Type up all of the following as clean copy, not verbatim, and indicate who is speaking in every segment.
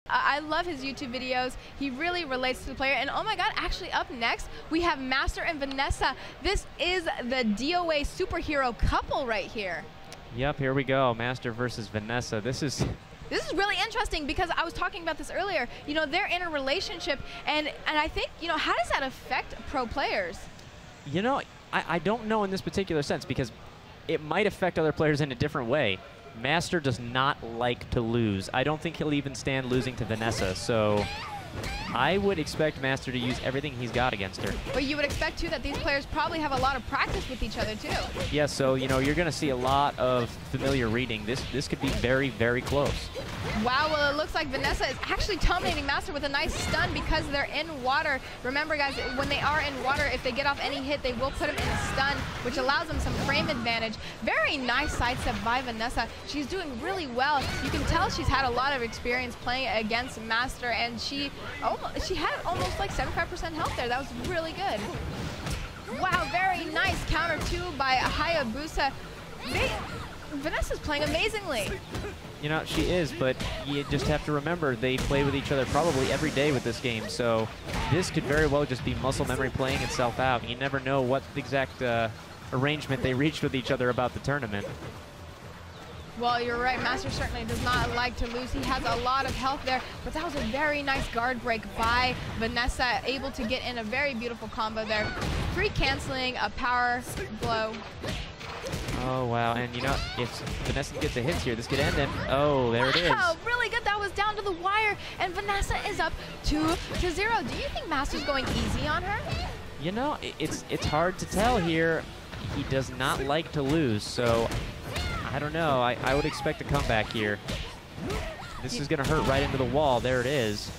Speaker 1: I love his YouTube videos. He really relates to the player. And oh my God, actually up next, we have Master and Vanessa. This is the DOA superhero couple right here.
Speaker 2: Yep, here we go. Master versus Vanessa. This is
Speaker 1: really interesting because I was talking about this earlier. You know, they're in a relationship, and I think, you know, how does that affect pro players?
Speaker 2: You know, I don't know in this particular sense because it might affect other players in a different way. Master does not like to lose. I don't think he'll even stand losing to Vanessa, so I would expect Master to use everything he's got against her.
Speaker 1: But you would expect, too, that these players probably have a lot of practice with each other, too.
Speaker 2: Yeah, so, you know, you're going to see a lot of familiar reading. This could be very, very close.
Speaker 1: Wow, well, it looks like Vanessa is actually dominating Master with a nice stun because they're in water. Remember, guys, when they are in water, if they get off any hit, they will put them in a stun, which allows them some frame advantage. Very nice sidestep by Vanessa. She's doing really well. You can tell she's had a lot of experience playing against Master, and she had almost like 75% health there. That was really good. Wow, very nice counter too by Hayabusa. Vanessa's playing amazingly.
Speaker 2: You know, she is, but you just have to remember they play with each other probably every day with this game, so this could very well just be muscle memory playing itself out. You never know what exact arrangement they reached with each other about the tournament.
Speaker 1: Well, you're right. Master certainly does not like to lose. He has a lot of health there, but that was a very nice guard break by Vanessa, able to get in a very beautiful combo there. Free canceling a power blow.
Speaker 2: Oh, wow. And, you know, if Vanessa gets the hits here, this could end in. Oh, there it is.
Speaker 1: Wow, really good. That was down to the wire, and Vanessa is up 2-0. Do you think Master's going easy on her?
Speaker 2: You know, it's hard to tell here. He does not like to lose, so I don't know. I would expect a comeback here. This is going to hurt right into the wall. There it is.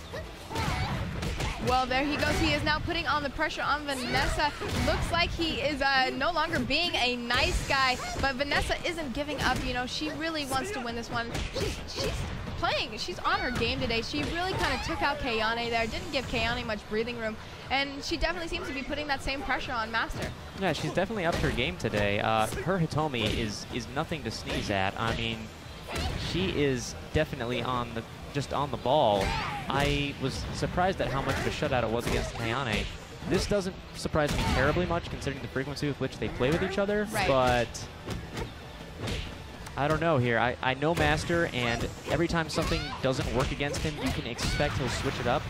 Speaker 1: Well, there he goes. He is now putting on the pressure on Vanessa. Looks like he is no longer being a nice guy, but Vanessa isn't giving up. You know, she really wants to win this one. She's playing. She's on her game today. She really kind of took out Kayane there. Didn't give Kayane much breathing room, and she definitely seems to be putting that same pressure on Master.
Speaker 2: Yeah, she's definitely upped her game today. Her Hitomi is nothing to sneeze at. I mean, she is definitely just on the ball. I was surprised at how much of a shutout it was against Kayane. This doesn't surprise me terribly much considering the frequency with which they play with each other,
Speaker 1: right.
Speaker 2: But I don't know here. I know Master, and every time something doesn't work against him, you can expect he'll switch it up.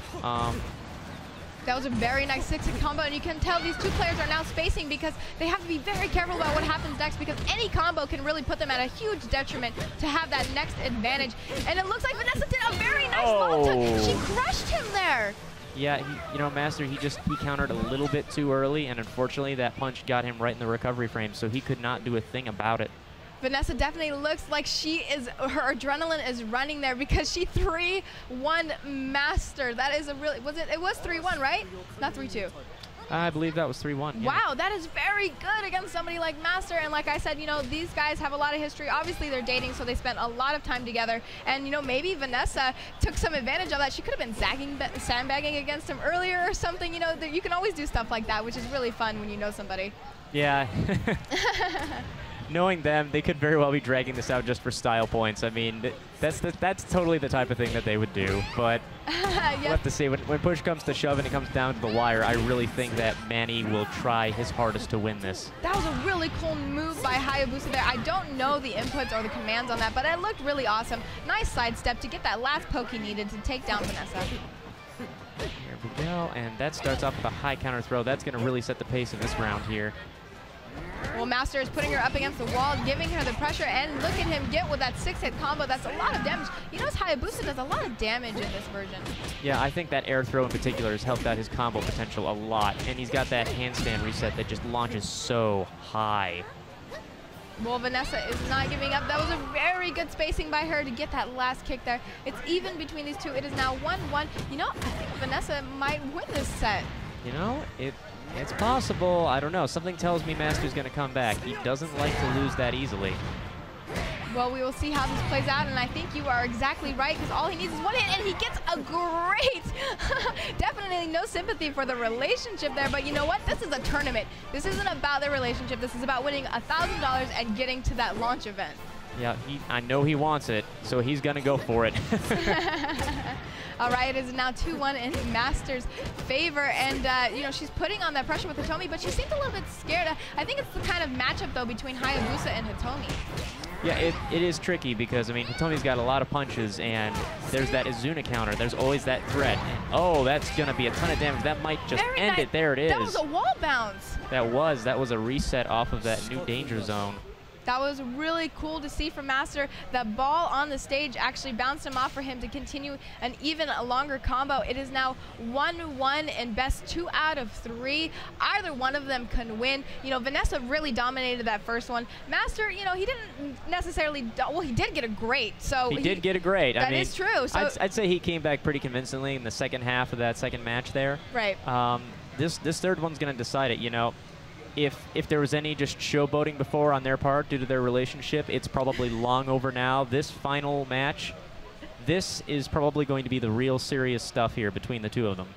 Speaker 1: That was a very nice 6-hit combo, and you can tell these two players are now spacing because they have to be very careful about what happens next, because any combo can really put them at a huge detriment to have that next advantage. And it looks like Vanessa did a very nice long touch. She crushed him there.
Speaker 2: Yeah, you know, Master, he countered a little bit too early, and unfortunately that punch got him right in the recovery frame, so he could not do a thing about it.
Speaker 1: Vanessa definitely looks like her adrenaline is running there because she 3-1 Master. That is a really, it was 3-1, right? Not 3-2.
Speaker 2: I believe that was 3-1. Yeah.
Speaker 1: Wow, that is very good against somebody like Master. And like I said, you know, these guys have a lot of history. Obviously, they're dating, so they spent a lot of time together. And, you know, maybe Vanessa took some advantage of that. She could have been sandbagging against him earlier or something. You know, you can always do stuff like that, which is really fun when you know somebody.
Speaker 2: Yeah. Knowing them, they could very well be dragging this out just for style points. I mean, that's totally the type of thing that they would do. But
Speaker 1: Yep.
Speaker 2: We'll have to see. When push comes to shove and it comes down to the wire, I really think that Manny will try his hardest to win this.
Speaker 1: That was a really cool move by Hayabusa there. I don't know the inputs or the commands on that, but it looked really awesome. Nice sidestep to get that last poke he needed to take down Vanessa.
Speaker 2: Here we go, and that starts off with a high counter throw. That's going to really set the pace in this round here.
Speaker 1: Well, Master is putting her up against the wall, giving her the pressure, and look at him get with that 6-hit combo. That's a lot of damage. You notice Hayabusa does a lot of damage in this version.
Speaker 2: Yeah, I think that air throw in particular has helped out his combo potential a lot, and he's got that handstand reset that just launches so high.
Speaker 1: Well, Vanessa is not giving up. That was a very good spacing by her to get that last kick there. It's even between these two. It is now 1-1. You know, I think Vanessa might win this set.
Speaker 2: You know, it's possible. I don't know. Something tells me Master's going to come back. He doesn't like to lose that easily.
Speaker 1: Well, we will see how this plays out, and I think you are exactly right, because all he needs is one hit, and he gets a great, definitely no sympathy for the relationship there, but you know what? This is a tournament. This isn't about the relationship. This is about winning $1,000 and getting to that launch event.
Speaker 2: Yeah, I know he wants it, so he's going to go for it.
Speaker 1: All right, it is now 2-1 in Master's favor, and you know, she's putting on that pressure with Hitomi, but she seems a little bit scared. I think it's the kind of matchup though between Hayabusa and Hitomi.
Speaker 2: Yeah, it is tricky because, I mean, Hitomi's got a lot of punches, and there's that Izuna counter. There's always that threat. Oh, that's going to be a ton of damage. That might just end it. There it is.
Speaker 1: That was a wall bounce.
Speaker 2: That was a reset off of that new danger zone.
Speaker 1: That was really cool to see from Master. The ball on the stage actually bounced him off for him to continue an even longer combo. It is now 1-1 and best 2 out of 3. Either one of them can win. You know, Vanessa really dominated that first one. Master, you know, he didn't necessarily, well, he did get a great. So
Speaker 2: he did get a great.
Speaker 1: That is true. So
Speaker 2: I'd say he came back pretty convincingly in the second half of that second match there.
Speaker 1: Right.
Speaker 2: This third one's going to decide it, you know. If there was any just showboating before on their part due to their relationship, it's probably long over now. This final match, this is probably going to be the real serious stuff here between the two of them.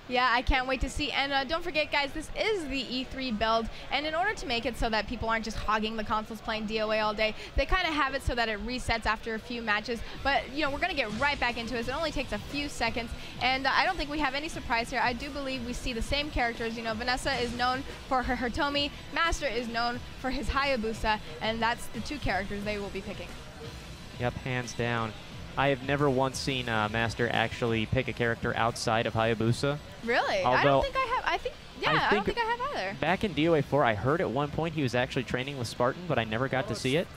Speaker 1: Yeah, I can't wait to see. And don't forget, guys, this is the E3 build. And in order to make it so that people aren't just hogging the consoles playing DOA all day, they kind of have it so that it resets after a few matches. But, you know, we're going to get right back into it. It only takes a few seconds. And I don't think we have any surprise here. I do believe we see the same characters. You know, Vanessa is known for her Hitomi. Master is known for his Hayabusa. And that's the two characters they will be picking.
Speaker 2: Yep, hands down. I have never once seen Master actually pick a character outside of Hayabusa.
Speaker 1: Really?
Speaker 2: Although
Speaker 1: I don't think I have. I don't think I have either.
Speaker 2: Back in DOA 4, I heard at one point he was actually training with Spartan, but I never got to see it.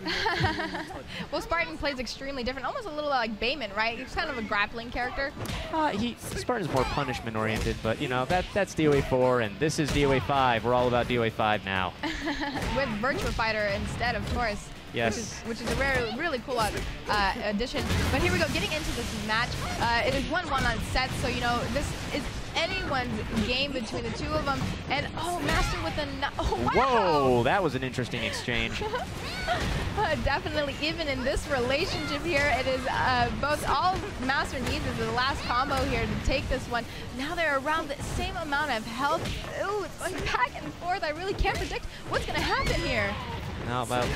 Speaker 1: Well, Spartan plays extremely different, almost a little like Bayman, right? He's kind of a grappling character.
Speaker 2: Spartan's more punishment-oriented, but, you know, that's DOA 4, and this is DOA 5. We're all about DOA 5 now.
Speaker 1: With Virtua Fighter instead, of course.
Speaker 2: Yes.
Speaker 1: Which is a really cool addition. But here we go, getting into this match. It is 1-1 on sets, so, you know, this is anyone's game between the two of them. And, oh, Master with a... Oh, wow!
Speaker 2: Whoa, that was an interesting exchange.
Speaker 1: Definitely, even in this relationship here, it is all Master needs is the last combo here to take this one. Now they're around the same amount of health. Ooh, it's going back and forth. I really can't predict what's going to happen here.
Speaker 2: No, but...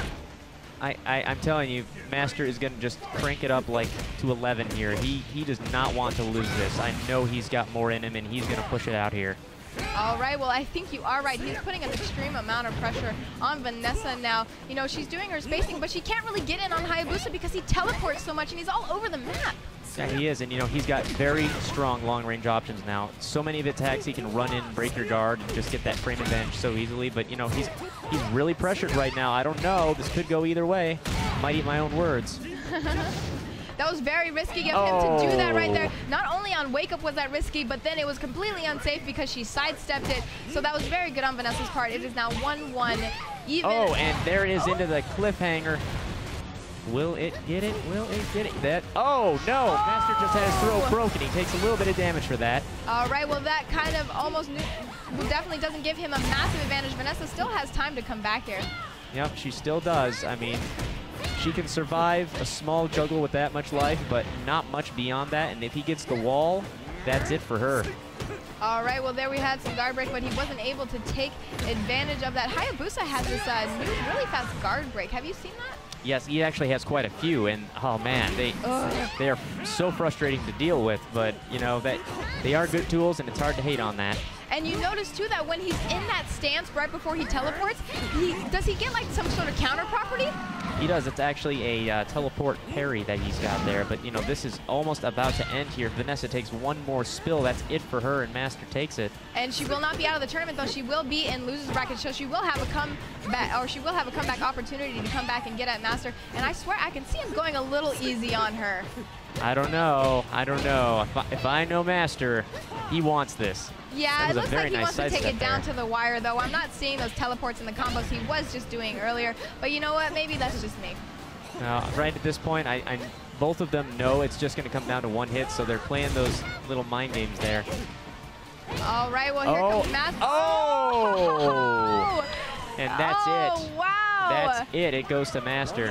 Speaker 2: I'm telling you, Master is going to just crank it up like to 11 here. He does not want to lose this. I know he's got more in him, and he's going to push it out here.
Speaker 1: All right, well, I think you are right. He's putting an extreme amount of pressure on Vanessa now. You know, she's doing her spacing, but she can't really get in on Hayabusa because he teleports so much, and he's all over the map.
Speaker 2: Yeah, he is, and, you know, he's got very strong long-range options now. So many of the attacks he can run in, break your guard, and just get that frame advantage so easily. But, you know, he's really pressured right now. I don't know. This could go either way. Might eat my own words.
Speaker 1: That was very risky of him to do that right there. Not only on Wake Up was that risky, but then it was completely unsafe because she sidestepped it. So that was very good on Vanessa's part. It is now 1-1 even.
Speaker 2: Oh, and there it is into the cliffhanger. Will it get it? Will it get it? Oh, no. Master just had his throw broken. He takes a little bit of damage for that.
Speaker 1: All right, well, that kind of definitely doesn't give him a massive advantage. Vanessa still has time to come back here.
Speaker 2: Yep, she still does. I mean, she can survive a small juggle with that much life, but not much beyond that. And if he gets the wall, that's it for her.
Speaker 1: All right, well, there we had some guard break, but he wasn't able to take advantage of that. Hayabusa has this new really fast guard break. Have you seen that?
Speaker 2: Yes, he actually has quite a few, and oh man, they are so frustrating to deal with. But you know that they are good tools, and it's hard to hate on that.
Speaker 1: And you notice too that when he's in that stance right before he teleports, does he get like some sort of counter property?
Speaker 2: He does. It's actually a teleport parry that he's got there. But you know, this is almost about to end here. Vanessa takes one more spill. That's it for her, and Master takes it. And
Speaker 1: she will not be out of the tournament, though. She will be in losers bracket, so she will have a comeback, or she will have a comeback opportunity to come back and get at Master. And I swear, I can see him going a little easy on her.
Speaker 2: I don't know. I don't know. If I know Master, he wants this.
Speaker 1: Yeah, it looks like he wants to take it down to the wire, though. I'm not seeing those teleports and the combos he was just doing earlier. But you know what? Maybe that's just me.
Speaker 2: Right at this point, both of them know it's just going to come down to one hit, so they're playing those little mind games there.
Speaker 1: All right, well, here comes Master.
Speaker 2: Oh! And that's it.
Speaker 1: Oh, wow.
Speaker 2: That's it. It goes to Master.